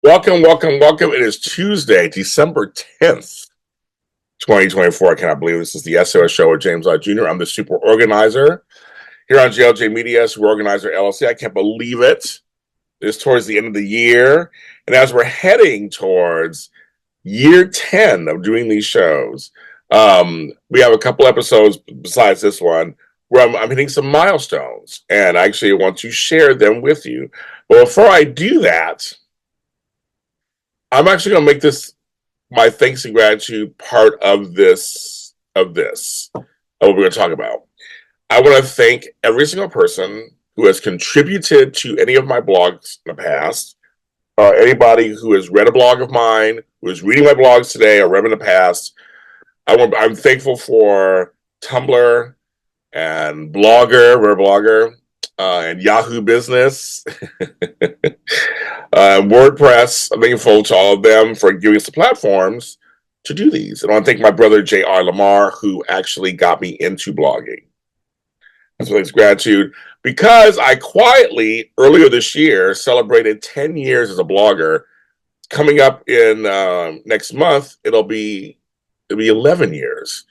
Welcome, welcome, welcome. It is Tuesday, December 10th, 2024. I cannot believe this is the SOS show with James Lott Jr. I'm the super organizer here on GLJ Media, Super Organizer LLC. I can't believe it. It's towards the end of the year. And as we're heading towards year 10 of doing these shows, we have a couple episodes besides this one where I'm hitting some milestones. And I actually want to share them with you. But before I do that, I'm actually going to make this my thanks and gratitude part of what we're going to talk about. I want to thank every single person who has contributed to any of my blogs in the past. Anybody who has read a blog of mine, who is reading my blogs today or read in the past. I'm thankful for Tumblr and Blogger, and Yahoo Business, WordPress. I'm thankful to all of them for giving us the platforms to do these. And I want to thank my brother, J.R. Lamar, who actually got me into blogging. That's what gratitude. Because I quietly, earlier this year, celebrated 10 years as a blogger. Coming up in next month, it'll be 11 years.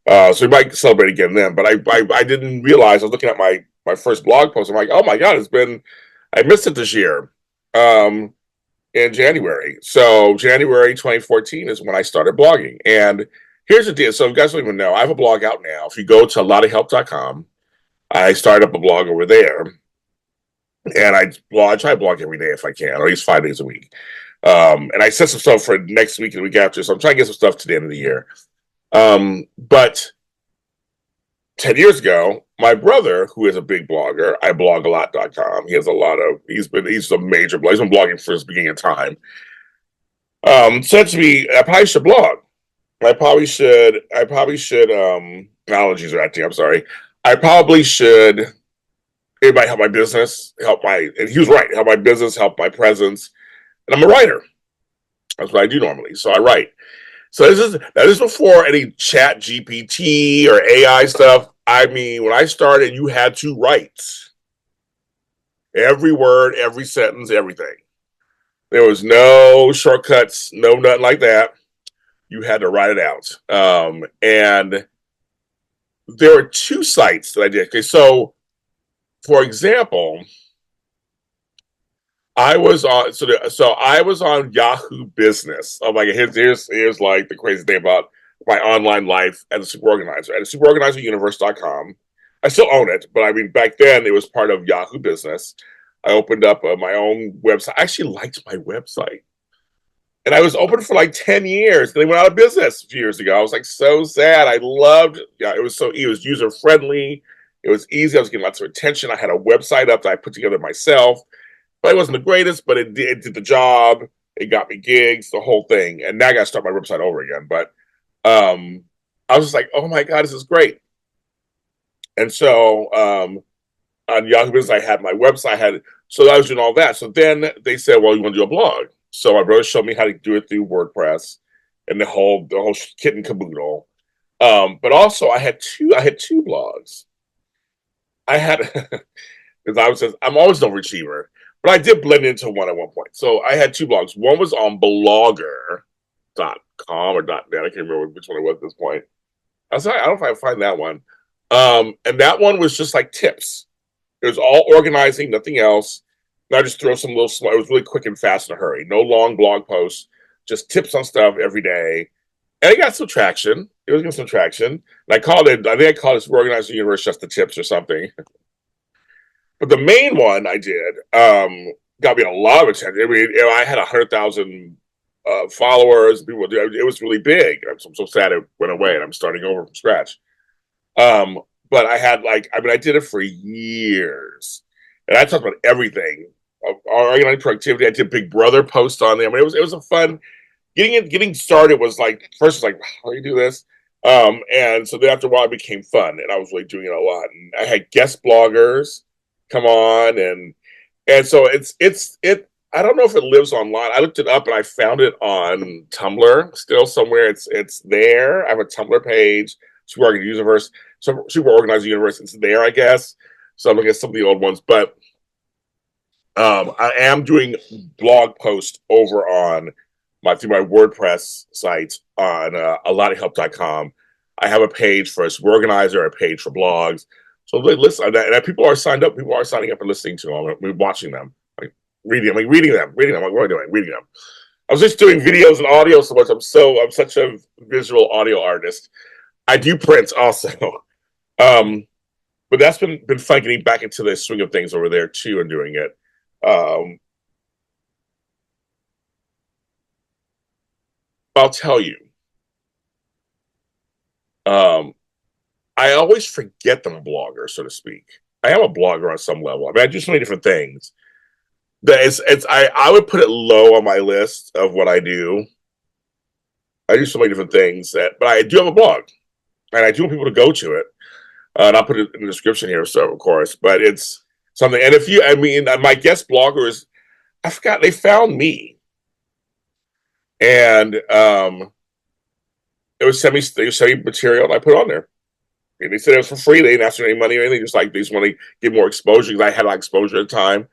So we might celebrate again then. But I didn't realize, I was looking at my first blog post. I'm like, oh my God, I missed it this year in January. So January 2014 is when I started blogging. And here's the deal. So you guys don't even know, I have a blog out now. If you go to lottahelp.com, I started up a blog over there. And I try to blog every day if I can, or at least 5 days a week. And I set some stuff for next week and the week after. So I'm trying to get some stuff to the end of the year. But 10 years ago, my brother, who is a big blogger, iBlogAlot.com, he's a major blogger. He's been blogging for the beginning of time. Said to me, I probably should blog. Allergies are acting, I'm sorry. I probably should, everybody help my business, and he was right, help my business, help my presence. And I'm a writer. That's what I do normally. So I write. So that is before any chat GPT or AI stuff. I mean, when I started, you had to write every word, every sentence, everything. There was no shortcuts, no nothing like that. You had to write it out. And there were two sites that I did. Okay, so for example, I was on Yahoo Business. Oh my God, here's like the crazy thing about my online life as a super organizer. At superorganizeruniverse.com. I still own it, but I mean back then it was part of Yahoo Business. I opened up my own website. I actually liked my website. And I was open for like 10 years. They went out of business a few years ago. I was like so sad. I loved it was user friendly. It was easy. I was getting lots of attention. I had a website up that I put together myself. But it wasn't the greatest, but it did the job. It got me gigs, the whole thing. And now I got to start my website over again. But I was just like, oh my God, this is great. And so on Yahoo Business, I had my website. So I was doing all that. So then they said, well, you want to do a blog? So my brother showed me how to do it through WordPress and the whole kit and caboodle. But also I had two blogs. I had because I'm always an overachiever. But I did blend into one at one point. So I had two blogs. One was on blogger.com or .net. I can't remember which one it was at this point. I don't know if I can find that one. And that one was just like tips. It was all organizing, nothing else. And I just throw some little small, it was really quick and fast in a hurry. No long blog posts, just tips on stuff every day. And it got some traction. It was getting some traction. And I think I called it Organizer Universe Just the Tips or something. But the main one I did got me a lot of attention. I mean, I had 100,000 followers. It was really big. I'm so sad it went away, and I'm starting over from scratch. But I did it for years, and I talked about everything. Organizing productivity. I did Big Brother posts on there. I mean, it was a fun getting started. Was like first was like, how do you do this? And so then after a while, it became fun, and I was really doing it a lot. And I had guest bloggers come on, and so it I don't know if it lives online. I looked it up and I found it on Tumblr still somewhere. It's there. I have a Tumblr page, Super Organizer Universe. It's there, I guess. So I'm looking at some of the old ones, but I am doing blog posts over on through my WordPress site on alotofhelp.com. I have a page for a super organizer, a page for blogs. So they listen, and people are signed up. People are signing up and listening to them. We're watching them, like reading them. Like, what am I doing? Reading them. I was just doing videos and audio so much. I'm such a visual audio artist. I do print also. Um, but that's been fun getting back into the swing of things over there too and doing it. Um, I'll tell you. Um, I always forget that I'm a blogger, so to speak. I am a blogger on some level. I mean, I do so many different things that I would put it low on my list of what I do. I do so many different things but I do have a blog, and I do want people to go to it. And I'll put it in the description here, so of course. But it's something. And if you, I mean, my guest bloggers, I forgot they found me, and it was semi material, and I put it on there. And they said it was for free. They didn't ask for any money or anything. Just like they just want to get more exposure because I had a lot of exposure at the time.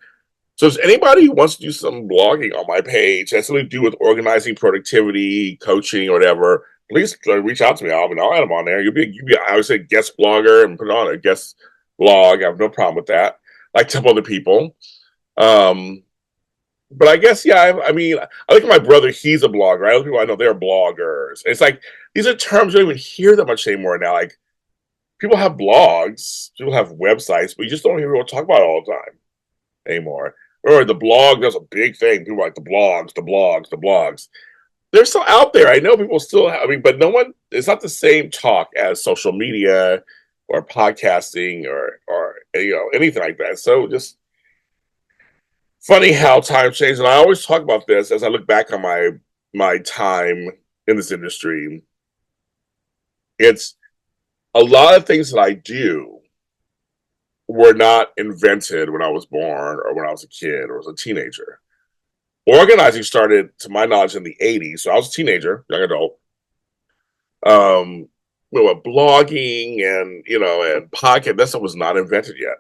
So, if anybody who wants to do some blogging on my page, has something to do with organizing, productivity, coaching, or whatever, please reach out to me. I'll add them on there. I would say guest blogger and put it on a guest blog. I have no problem with that. Like some other people. But I guess, yeah, I mean, I look at my brother, he's a blogger. I know people I know they're bloggers. It's like, these are terms you don't even hear that much anymore now. Like, people have blogs, people have websites, but you just don't hear people talk about it all the time anymore. Or the blog, there's a big thing. People like the blogs, the blogs, the blogs. They're still out there. I know people still have, I mean, but no one, it's not the same talk as social media or podcasting or anything like that. So just funny how time changed. And I always talk about this as I look back on my time in this industry. It's a lot of things that I do were not invented when I was born or when I was a kid or was a teenager. Organizing started, to my knowledge, in the 80s. So I was a teenager, young adult. Um, blogging and podcast, that stuff was not invented yet.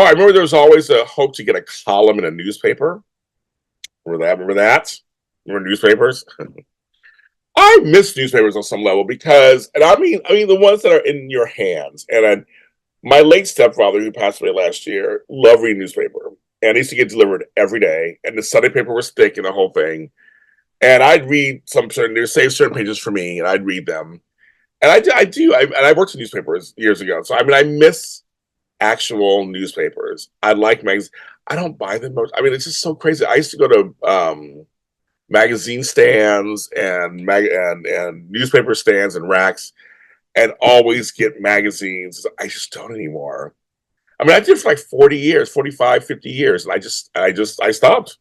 I remember there was always a hope to get a column in a newspaper. Remember that? Remember newspapers? I miss newspapers on some level because, and I mean the ones that are in your hands. And my late stepfather, who passed away last year, loved reading newspaper, and it used to get delivered every day. And the Sunday paper was thick and the whole thing. And I'd read they save certain pages for me, and I'd read them. And I worked in newspapers years ago, so I mean I miss actual newspapers. I like magazines. I don't buy them much. I mean, it's just so crazy. I used to go to magazine stands and newspaper stands and racks and always get magazines. I just don't anymore. I mean, I did for like 40 years, 45, 50 years, and I stopped.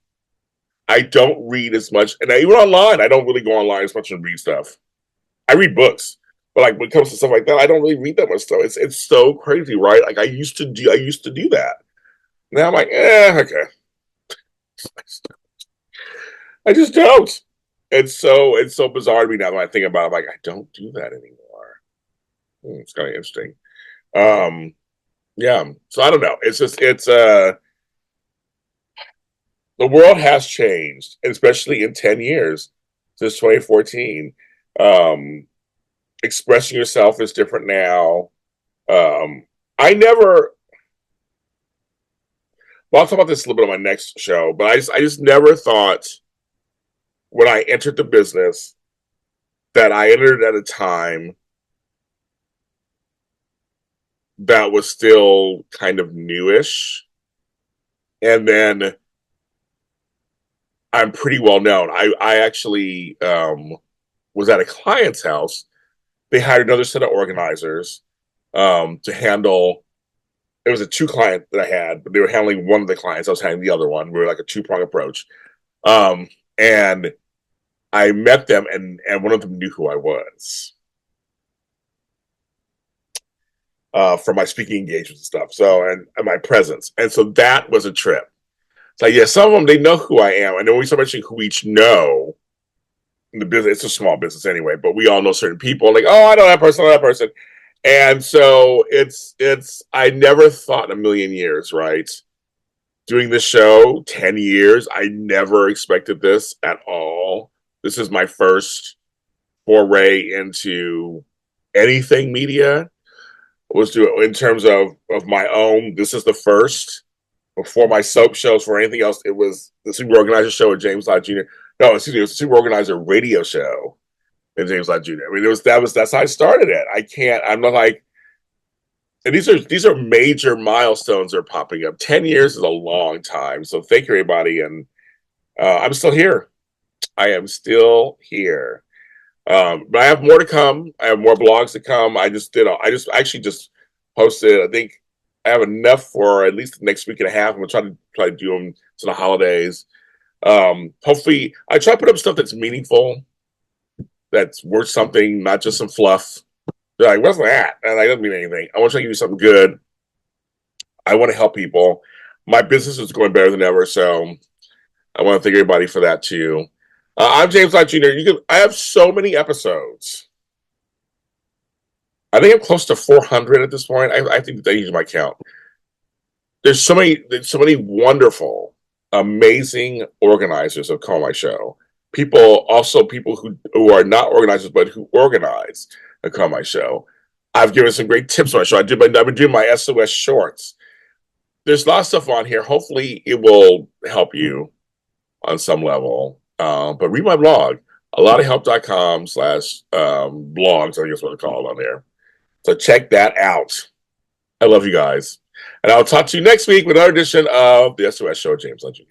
I don't read as much, and even online, I don't really go online as much and read stuff. I read books, but like when it comes to stuff like that, I don't really read that much stuff. It's so crazy, right? Like I used to do that. Now I'm like, okay. I just don't. It's so bizarre to me now when I think about it. I'm like, I don't do that anymore. It's kind of interesting. Um, yeah. So I don't know. It's the world has changed, especially in 10 years since 2014. Um, Expressing yourself is different now. Um, I never. Well, I'll talk about this a little bit on my next show, but I just never thought when I entered the business that I entered at a time that was still kind of newish, and then I'm pretty well known. I actually was at a client's house. They hired another set of organizers to handle. It was a two client that I had, but they were handling one of the clients. I was handling the other one. We were like a two-prong approach. And I met them, and one of them knew who I was from my speaking engagements and stuff. So and my presence, and so that was a trip. So yeah, some of them they know who I am, and then when we start mentioning who we each know in the business, it's a small business anyway, but we all know certain people. Like, oh, I know that person, And so it's I never thought in a million years, right? Doing this show 10 years, I never expected this at all. This is my first foray into anything media. Was to in terms of my own. This is the first before my soap shows for anything else. It was the Super Organizer show with James Lott Jr. No, excuse me, it was the Super Organizer radio show and James Lott Jr. I mean, that's how I started it. I can't. I'm not like. And these are major milestones that are popping up. 10 years is a long time. So thank you, everybody, and I'm still here. I am still here. But I have more to come. I have more blogs to come. I just actually just posted. I think I have enough for at least the next week and a half. I'm gonna try to do them to the holidays. Hopefully, I try to put up stuff that's meaningful, that's worth something, not just some fluff. They're like, what's that? And that doesn't mean anything. I want to try to give you something good. I want to help people. My business is going better than ever, so I want to thank everybody for that too. I'm James Lott Jr. I have so many episodes. I think I'm close to 400 at this point. I think that is my count. There's so many wonderful, amazing organizers of Call My Show. People who are not organizers but who organize the Call My Show. I've given some great tips on my show. I've been doing my SOS shorts. There's a lot of stuff on here. Hopefully, it will help you on some level. But read my blog, alotofhelp.com/blogs, I guess what I call it on there. So check that out. I love you guys. And I'll talk to you next week with another edition of the SOS Show, James Lott Jr.